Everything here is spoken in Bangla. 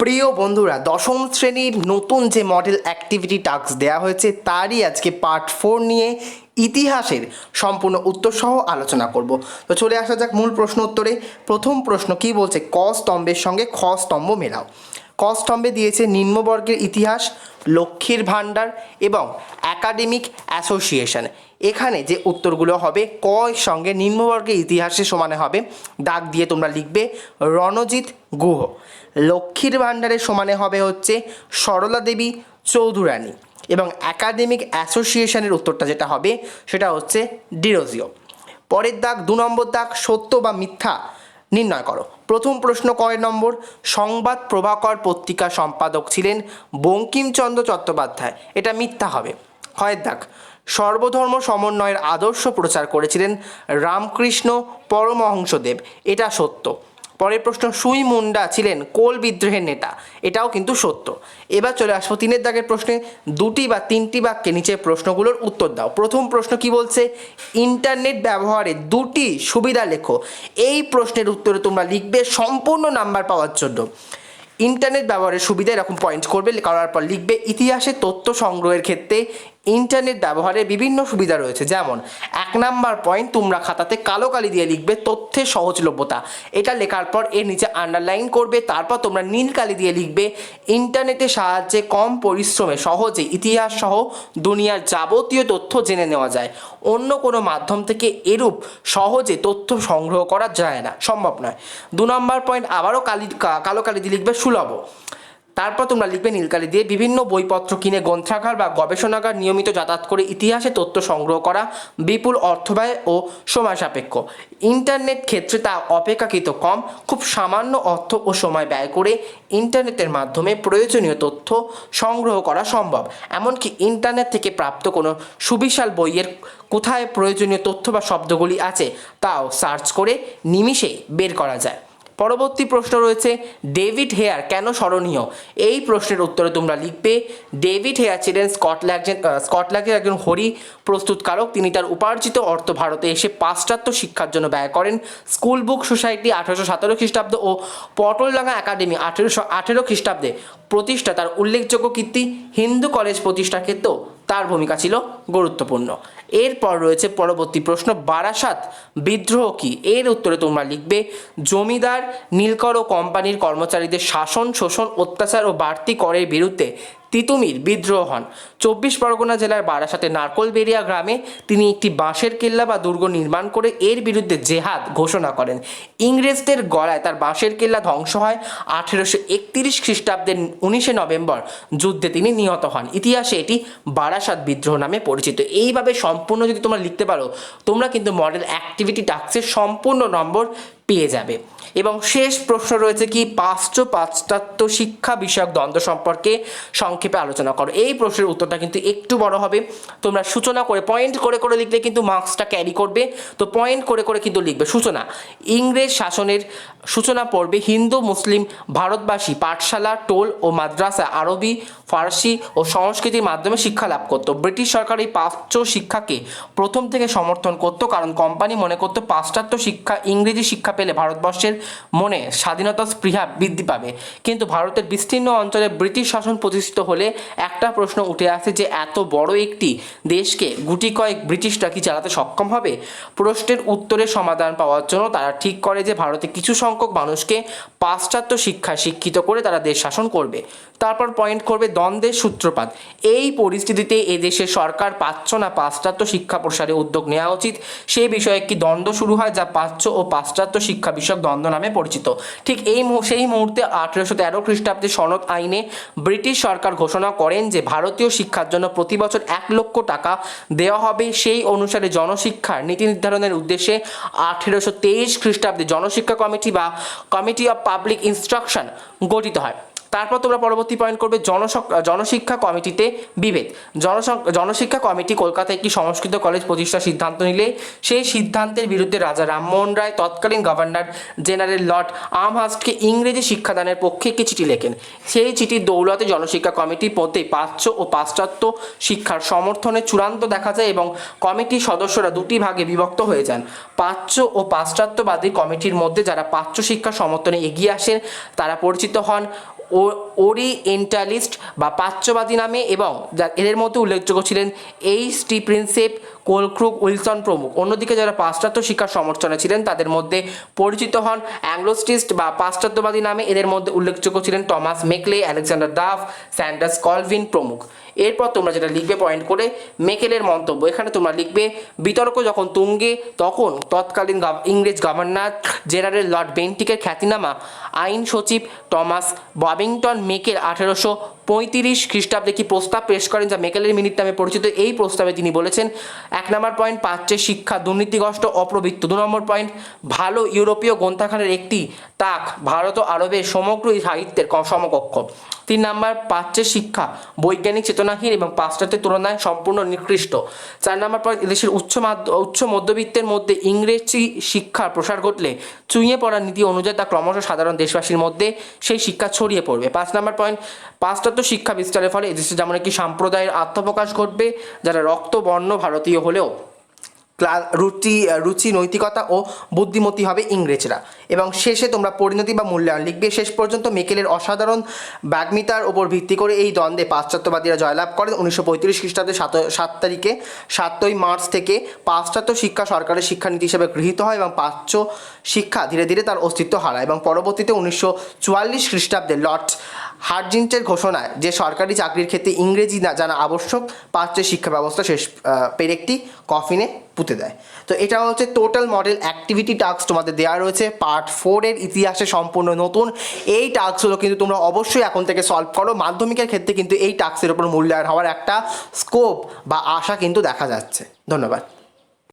প্রিয় বন্ধুরা, দশম শ্রেণীর নতুন যে মডেল অ্যাক্টিভিটি টাস্ক দেওয়া হয়েছে তারই আজকে পার্ট 4 নিয়ে ইতিহাসের সম্পূর্ণ উত্তর সহ আলোচনা করব। তো চলে আসা যাক মূল প্রশ্ন উত্তরে। প্রথম প্রশ্ন কি বলছে, ক স্তম্ভের সঙ্গে খ স্তম্ভ মেলাও। ক স্তম্ভে দিয়েছে নিম্নবর্গের ইতিহাস, লক্ষ্মীর ভাণ্ডার এবং একাডেমিক অ্যাসোসিয়েশন। এখানে যে উত্তরগুলো হবে, ক এর সঙ্গে নিম্নবর্গের ইতিহাসের সমানে হবে, দাগ দিয়ে তোমরা লিখবে রণজিৎ গুহ। লক্ষ্মীর ভাণ্ডারের সমানে হবে হচ্ছে সরলা দেবী চৌধুরানী এবং একাডেমিক অ্যাসোসিয়েশনের উত্তরটা যেটা হবে সেটা হচ্ছে ডিরোজিও। পরের দাগ 2 নম্বর দাগ, সত্য বা মিথ্যা নির্ণয় করো। প্রথম প্রশ্ন কয় নম্বর, সংবাদ প্রভাকর পত্রিকার সম্পাদক ছিলেন বঙ্কিমচন্দ্র চট্টোপাধ্যায়, এটা মিথ্যা হবে। ক্ষয়ের দাগ, সর্বধর্ম সমন্বয়ের আদর্শ প্রচার করেছিলেন রামকৃষ্ণ পরমহংসদেব, এটা সত্য। পরের প্রশ্ন, সুই মুন্ডা ছিলেন কোল বিদ্রোহের নেতা, এটাও কিন্তু সত্য। এবার চলে আসবো 3 দাগের প্রশ্নে, 2টি বা 3টি বাক্যে নিচের প্রশ্নগুলোর উত্তর দাও। প্রথম প্রশ্ন কি বলছে, ইন্টারনেট ব্যবহারে 2টি সুবিধা লেখো। এই প্রশ্নের উত্তরে তোমরা লিখবে সম্পূর্ণ নাম্বার পাওয়ার জন্য। ইন্টারনেট ব্যবহারের সুবিধা এরকম পয়েন্ট করবে, করার পর লিখবে ইতিহাসে তথ্য সংগ্রহের ক্ষেত্রে ইন্টারনেট ব্যবহারের বিভিন্ন সুবিধা রয়েছে। যেমন 1 নাম্বার পয়েন্ট, তোমরা খাতাতে কালো কালি দিয়ে লিখবে তথ্যের সহজলভ্যতা। এটা লেখার পর এর নিচে আন্ডারলাইন করবে, তারপর তোমরা নীল কালি দিয়ে লিখবে ইন্টারনেটের সাহায্যে কম পরিশ্রমে সহজে ইতিহাস সহ দুনিয়ার যাবতীয় তথ্য জেনে নেওয়া যায়। অন্য কোনো মাধ্যম থেকে এরূপ সহজে তথ্য সংগ্রহ করা যায় না, সম্ভব নয়। 2 নম্বর পয়েন্ট, আবারও কালো কালি দিয়ে লিখবে সুলভ। তারপর তোমরা লিখবে নীলকালি দিয়ে বিভিন্ন বইপত্র কিনে গ্রন্থাগার বা গবেষণাগার নিয়মিত যাতায়াত করে ইতিহাসে তথ্য সংগ্রহ করা বিপুল অর্থব্যয় ও সময় সাপেক্ষ। ইন্টারনেট ক্ষেত্রে তা অপেক্ষাকৃত কম, খুব সামান্য অর্থ ও সময় ব্যয় করে ইন্টারনেটের মাধ্যমে প্রয়োজনীয় তথ্য সংগ্রহ করা সম্ভব। এমনকি ইন্টারনেট থেকে প্রাপ্ত কোনো সুবিশাল বইয়ের কোথায় প্রয়োজনীয় তথ্য বা শব্দগুলি আছে তাও সার্চ করে নিমিষে বের করা যায়। পরবর্তী প্রশ্ন রয়েছে, ডেভিড হেয়ার কেন স্মরণীয়? এই প্রশ্নের উত্তরে তোমরা লিখবে ডেভিড হেয়ার ছিলেন স্কটল্যান্ডের একজন হরি প্রস্তুতকারক। তিনি তার উপার্জিত অর্থ ভারতে এসে পাশ্চাত্য শিক্ষার জন্য ব্যয় করেন। স্কুল বুক সোসাইটি 1817 খ্রিস্টাব্দ ও পটলডাঙ্গা একাডেমি 1818 খ্রিস্টাব্দে প্রতিষ্ঠা তার উল্লেখযোগ্য কীর্তি। হিন্দু কলেজ প্রতিষ্ঠার ক্ষেত্রেও তার ভূমিকা ছিল গুরুত্বপূর্ণ। এরপর রয়েছে পরবর্তী প্রশ্ন, বারাসাত বিদ্রোহ কি? এর উত্তরে তোমরা লিখবে জমিদার নীলকর ও কোম্পানির কর্মচারীদের শাসন, শোষণ, অত্যাচার ও বাড়তি করের বিরুদ্ধে তিতুমির বিদ্রোহ হন। 24 পরগনা জেলার বারাসাতের নারকলবেড়িয়া গ্রামে তিনি একটি বাঁশের কেল্লা বা দুর্গ নির্মাণ করে এর বিরুদ্ধে জেহাদ ঘোষণা করেন। ইংরেজদের গলায় তার বাঁশের কেল্লা ধ্বংস হয়। 1831 খ্রিস্টাব্দের 19 নভেম্বর যুদ্ধে তিনি নিহত হন। ইতিহাসে এটি বারাসাত বিদ্রোহ নামে পরিচিত। এইভাবে সম্পূর্ণ যদি তোমরা লিখতে পারো, তোমরা কিন্তু মডেল অ্যাক্টিভিটি টাস্কের সম্পূর্ণ নম্বর পেয়ে যাবে। এবং শেষ প্রশ্ন রয়েছে কি, পাশ্চাত্য শিক্ষা বিষয়ক দ্বন্দ্ব সম্পর্কে সংক্ষেপে আলোচনা করো। এই প্রশ্নের উত্তরটা কিন্তু একটু বড় হবে, তোমরা সূচনা করে পয়েন্ট করে করে লিখলে কিন্তু মার্কসটা ক্যারি করবে। তো পয়েন্ট করে করে কিন্তু লিখবে। সূচনা, ইংরেজ শাসনের সূচনা পর্বে হিন্দু মুসলিম ভারতবাসী পাঠশালা, টোল ও মাদ্রাসা আরবি, ফার্সি ও সংস্কৃতির মাধ্যমে শিক্ষা লাভ করত। ব্রিটিশ সরকার এই পাশ্চাত্য শিক্ষাকে প্রথম থেকে সমর্থন করত, কারণ কোম্পানি মনে করত পাশ্চাত্য শিক্ষা, ইংরেজি শিক্ষা পেলে ভারতবর্ষের মনে স্বাধীনতার স্পৃহা বৃদ্ধি পাবে। কিন্তু ভারতের বিস্তীর্ণ অঞ্চলে ব্রিটিশ শাসন প্রতিষ্ঠিত হলে একটা প্রশ্ন উঠে আসে যে এত বড় একটি দেশকে গুটি কয়েক ব্রিটিশরা কি চালাতে সক্ষম হবে? প্রশ্নের উত্তরের সমাধান পাওয়ার জন্য তারা ঠিক করে যে ভারতে কিছু সংখ্যক মানুষকে পাশ্চাত্য শিক্ষায় শিক্ষিত করে তারা দেশ শাসন করবে। তারপর পয়েন্ট করবে দ্বন্দ্বের সূত্রপাত। এই পরিস্থিতিতে এদেশের সরকার প্রাচ্য না পাশ্চাত্য শিক্ষা প্রসারে উদ্যোগ নেওয়া উচিত, সেই বিষয়ে একটি দ্বন্দ্ব শুরু হয় যা প্রাচ্য ও পাশ্চাত্য শিক্ষা বিষয়ক দ্বন্দ্ব নামে পরিচিত। ঠিক সেই মুহূর্তে 1813 খ্রিস্টাব্দে সনদ আইনে ব্রিটিশ সরকার ঘোষণা করেন যে ভারতীয় শিক্ষার জন্য প্রতি বছর 1 লক্ষ টাকা দেওয়া হবে। সেই অনুসারে জনশিক্ষার নীতি নির্ধারণের উদ্দেশ্যে 1823 খ্রিস্টাব্দে জনশিক্ষা কমিটি বা কমিটি অফ পাবলিক ইনস্ট্রাকশন গঠিত হয়। তারপর তোমরা পরবর্তী পয়েন্ট করবে জনশিক্ষা কমিটিতে বিভেদ। জনশিক্ষা কমিটি কলকাতায় একটি সংস্কৃত কলেজ প্রতিষ্ঠার সিদ্ধান্ত নিলে সেই সিদ্ধান্তের বিরুদ্ধে রাজা রামমোহন রায় তৎকালীন গভর্নর জেনারেল লর্ড আমহার্স্টকে ইংরেজি শিক্ষাদানের পক্ষে একটি চিঠি লেখেন। সেই চিঠির দৌলতে জনশিক্ষা কমিটির মধ্যে প্রাচ্য ও পাশ্চাত্য শিক্ষার সমর্থনে চূড়ান্ত দেখা যায় এবং কমিটির সদস্যরা 2টি ভাগে বিভক্ত হয়ে যান। প্রাচ্য ও পাশ্চাত্যবাদী কমিটির মধ্যে যারা প্রাচ্য শিক্ষার সমর্থনে এগিয়ে আসেন তারা পরিচিত হন ওরিয়েন্টালিস্ট বা প্রাচ্যবাদী নামে, এবং এদের মধ্যে উল্লেখযোগ্য ছিলেন এইচ.টি. প্রিন্সেপ, কোলক্রুক, উইলসন প্রমুখ। অন্যদিকে যারা পাশ্চাত্য শিক্ষার সমর্থনে ছিলেন তাদের মধ্যে পরিচিত হন অ্যাংলোস্টিস্ট বা পাশ্চাত্যবাদী নামে। এদের মধ্যে উল্লেখযোগ্য ছিলেন Thomas Macaulay, Alexander Duff, Sanders Colvin প্রমুখ। এরপর তোমরা যেটা লিখবে পয়েন্ট করে, মেকেলের মন্তব্য। এখানে তোমরা লিখবে, বিতর্ক যখন তুঙ্গে তখন তৎকালীন ইংরেজ গভর্নর জেনারেল লর্ড বেন্টিকের খ্যাতিনামা আইন সচিব টমাস ববিংটন মেকেল 1835 খ্রিস্টাব্দে কি প্রস্তাব পেশ করেন, যা মেকেলের মিনিট নামে পরিচিত। এই প্রস্তাবে তিনি বলেছেন, 1 নম্বর পয়েন্ট, প্রাচ্যের শিক্ষা দুর্নীতিগ্রস্ত, অপ্রবৃত্ত। 2 নম্বর পয়েন্ট, ভালো ইউরোপীয় গ্রন্থাগারের একটি তাক ভারত ও আরবের সমগ্র সাহিত্যের সমকক্ষ। 3 নম্বর, প্রাচ্যের শিক্ষা বৈজ্ঞানিক চেতনাহীন এবং পাশ্চাত্যের তুলনায় সম্পূর্ণ নিকৃষ্ট। 4 নম্বর পয়েন্ট, এদেশের উচ্চ মধ্যবিত্তের মধ্যে ইংরেজি শিক্ষার প্রসার ঘটলে চুইয়ে পড়ার নীতি অনুযায়ী তা ক্রমশ সাধারণ দেশবাসীর মধ্যে সেই শিক্ষা ছড়িয়ে পড়বে। 5 নম্বর পয়েন্ট, পাশ্চাত্য শিক্ষা বিস্তারের ফলে এদেশে যেমন একটি সম্প্রদায়ের আত্মপ্রকাশ ঘটবে যারা রক্ত বর্ণ ভারতীয় হলেও রুচি নৈতিকতা ও বুদ্ধিমতী হবে ইংরেজরা। এবং শেষে তোমরা পরিণতি বা মূল্যায়ন লিখবে। শেষ পর্যন্ত মেকেলের অসাধারণ বাগ্মিতার ওপর ভিত্তি করে এই দ্বন্দ্বে পাশ্চাত্যবাদীরা জয়লাভ করেন। 1935 খ্রিস্টাব্দে 7 তারিখে 7ই মার্চ থেকে পাশ্চাত্য শিক্ষা সরকারের শিক্ষানীতি হিসেবে গৃহীত হয় এবং প্রাচ্য শিক্ষা ধীরে ধীরে তার অস্তিত্ব হারায়। এবং পরবর্তীতে 1944 খ্রিস্টাব্দে লর্ড হার্ডিঞ্জের ঘোষণায় যে সরকারি চাকরির ক্ষেত্রে ইংরেজি না জানা আবশ্যক, প্রাচ্যের শিক্ষা ব্যবস্থা শেষ পেরেকটি কফিনে পুঁতে দেয়। তো এটা হচ্ছে টোটাল মডেল অ্যাক্টিভিটি টাস্ক তোমাদের দেওয়া রয়েছে পার্ট 4 এর ইতিহাসে সম্পূর্ণ নতুন। এই টাস্কগুলো কিন্তু তোমরা অবশ্যই এখন থেকে সলভ করো। মাধ্যমিকের ক্ষেত্রে কিন্তু এই টাস্কের উপর মূল্যায়ন হওয়ার একটা স্কোপ বা আশা কিন্তু দেখা যাচ্ছে। ধন্যবাদ।